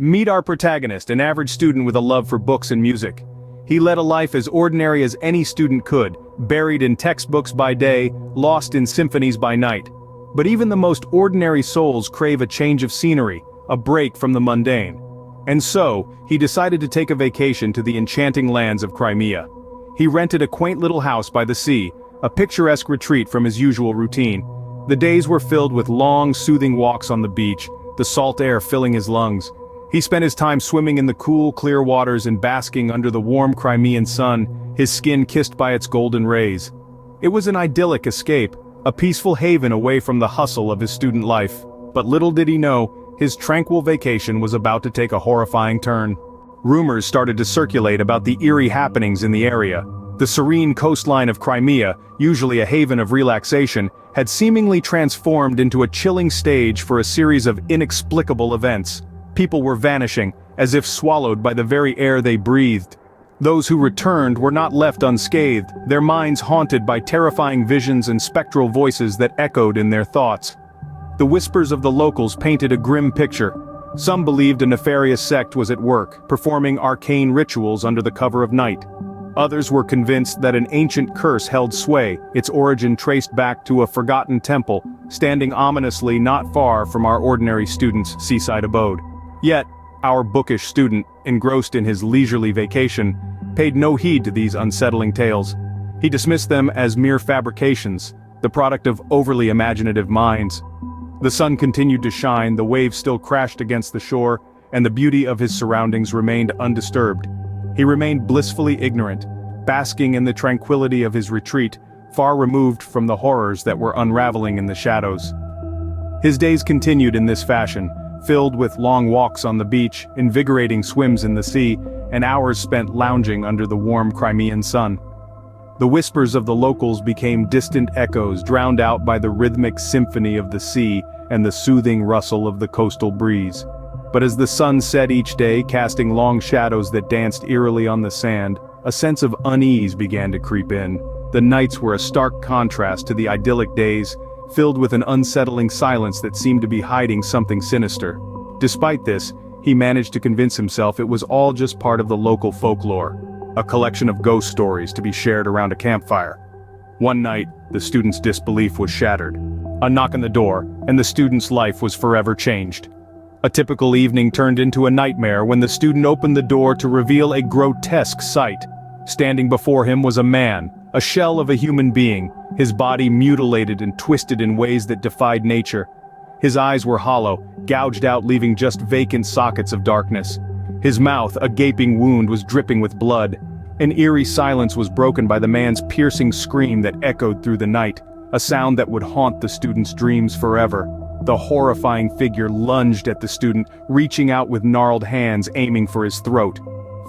Meet our protagonist, an average student with a love for books and music. He led a life as ordinary as any student could, buried in textbooks by day, lost in symphonies by night. But even the most ordinary souls crave a change of scenery, a break from the mundane. And so, he decided to take a vacation to the enchanting lands of Crimea. He rented a quaint little house by the sea, a picturesque retreat from his usual routine. The days were filled with long, soothing walks on the beach, the salt air filling his lungs. He spent his time swimming in the cool, clear waters and basking under the warm Crimean sun, his skin kissed by its golden rays. It was an idyllic escape, a peaceful haven away from the hustle of his student life. But little did he know, his tranquil vacation was about to take a horrifying turn. Rumors started to circulate about the eerie happenings in the area. The serene coastline of Crimea, usually a haven of relaxation, had seemingly transformed into a chilling stage for a series of inexplicable events. People were vanishing, as if swallowed by the very air they breathed. Those who returned were not left unscathed, their minds haunted by terrifying visions and spectral voices that echoed in their thoughts. The whispers of the locals painted a grim picture. Some believed a nefarious sect was at work, performing arcane rituals under the cover of night. Others were convinced that an ancient curse held sway, its origin traced back to a forgotten temple, standing ominously not far from our ordinary student's seaside abode. Yet, our bookish student, engrossed in his leisurely vacation, paid no heed to these unsettling tales. He dismissed them as mere fabrications, the product of overly imaginative minds. The sun continued to shine, the waves still crashed against the shore, and the beauty of his surroundings remained undisturbed. He remained blissfully ignorant, basking in the tranquility of his retreat, far removed from the horrors that were unraveling in the shadows. His days continued in this fashion, filled with long walks on the beach, invigorating swims in the sea, and hours spent lounging under the warm Crimean sun. The whispers of the locals became distant echoes drowned out by the rhythmic symphony of the sea and the soothing rustle of the coastal breeze. But as the sun set each day, casting long shadows that danced eerily on the sand, a sense of unease began to creep in. The nights were a stark contrast to the idyllic days, filled with an unsettling silence that seemed to be hiding something sinister. Despite this, he managed to convince himself it was all just part of the local folklore, a collection of ghost stories to be shared around a campfire. One night, the student's disbelief was shattered. A knock on the door, and the student's life was forever changed. A typical evening turned into a nightmare when the student opened the door to reveal a grotesque sight. Standing before him was a man, a shell of a human being, his body mutilated and twisted in ways that defied nature. His eyes were hollow, gouged out, leaving just vacant sockets of darkness. His mouth, a gaping wound, was dripping with blood. An eerie silence was broken by the man's piercing scream that echoed through the night, a sound that would haunt the student's dreams forever. The horrifying figure lunged at the student, reaching out with gnarled hands aiming for his throat.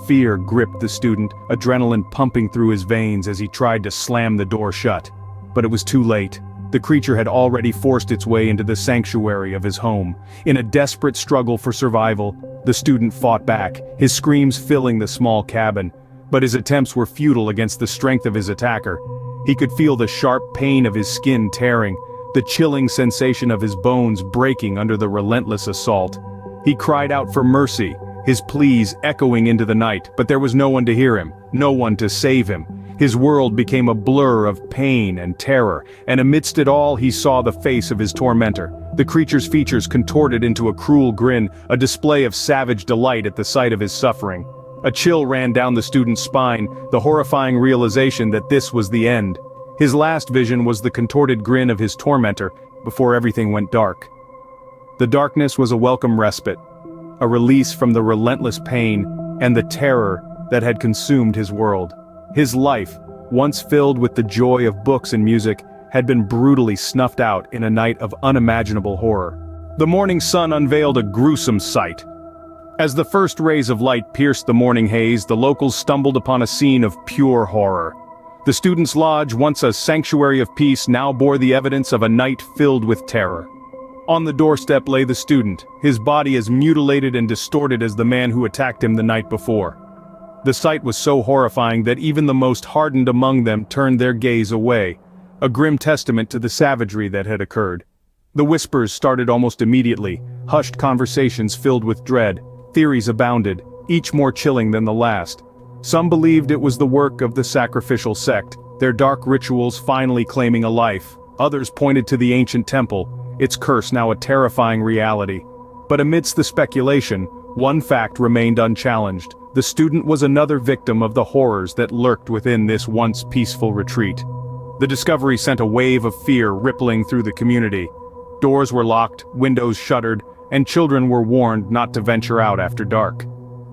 Fear gripped the student, adrenaline pumping through his veins as he tried to slam the door shut. But it was too late. The creature had already forced its way into the sanctuary of his home. In a desperate struggle for survival, the student fought back, his screams filling the small cabin. But his attempts were futile against the strength of his attacker. He could feel the sharp pain of his skin tearing, the chilling sensation of his bones breaking under the relentless assault. He cried out for mercy, his pleas echoing into the night, but there was no one to hear him, no one to save him. His world became a blur of pain and terror, and amidst it all he saw the face of his tormentor. The creature's features contorted into a cruel grin, a display of savage delight at the sight of his suffering. A chill ran down the student's spine, the horrifying realization that this was the end. His last vision was the contorted grin of his tormentor, before everything went dark. The darkness was a welcome respite, a release from the relentless pain and the terror that had consumed his world. His life, once filled with the joy of books and music, had been brutally snuffed out in a night of unimaginable horror. The morning sun unveiled a gruesome sight. As the first rays of light pierced the morning haze, the locals stumbled upon a scene of pure horror. The student's lodge, once a sanctuary of peace, now bore the evidence of a night filled with terror. On the doorstep lay the student, his body as mutilated and distorted as the man who attacked him the night before. The sight was so horrifying that even the most hardened among them turned their gaze away, a grim testament to the savagery that had occurred. The whispers started almost immediately, hushed conversations filled with dread. Theories abounded, each more chilling than the last. Some believed it was the work of the sacrificial sect, their dark rituals finally claiming a life. Others pointed to the ancient temple, its curse now a terrifying reality. But amidst the speculation, one fact remained unchallenged. The student was another victim of the horrors that lurked within this once peaceful retreat. The discovery sent a wave of fear rippling through the community. Doors were locked, windows shuttered, and children were warned not to venture out after dark.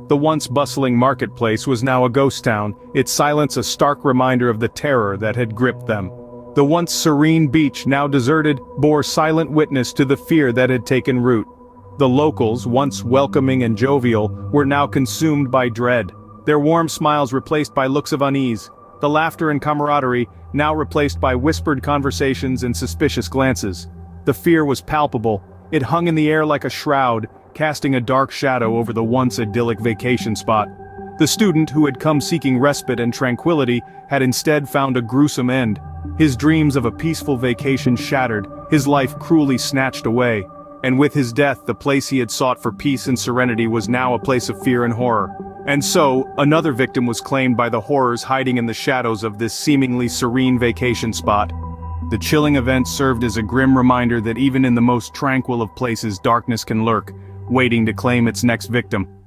The once bustling marketplace was now a ghost town, its silence a stark reminder of the terror that had gripped them. The once serene beach, now deserted, bore silent witness to the fear that had taken root. The locals, once welcoming and jovial, were now consumed by dread, their warm smiles replaced by looks of unease, the laughter and camaraderie now replaced by whispered conversations and suspicious glances. The fear was palpable, it hung in the air like a shroud, casting a dark shadow over the once idyllic vacation spot. The student, who had come seeking respite and tranquility, had instead found a gruesome end. His dreams of a peaceful vacation shattered, his life cruelly snatched away. And with his death, the place he had sought for peace and serenity was now a place of fear and horror. And so, another victim was claimed by the horrors hiding in the shadows of this seemingly serene vacation spot. The chilling event served as a grim reminder that even in the most tranquil of places darkness can lurk, waiting to claim its next victim.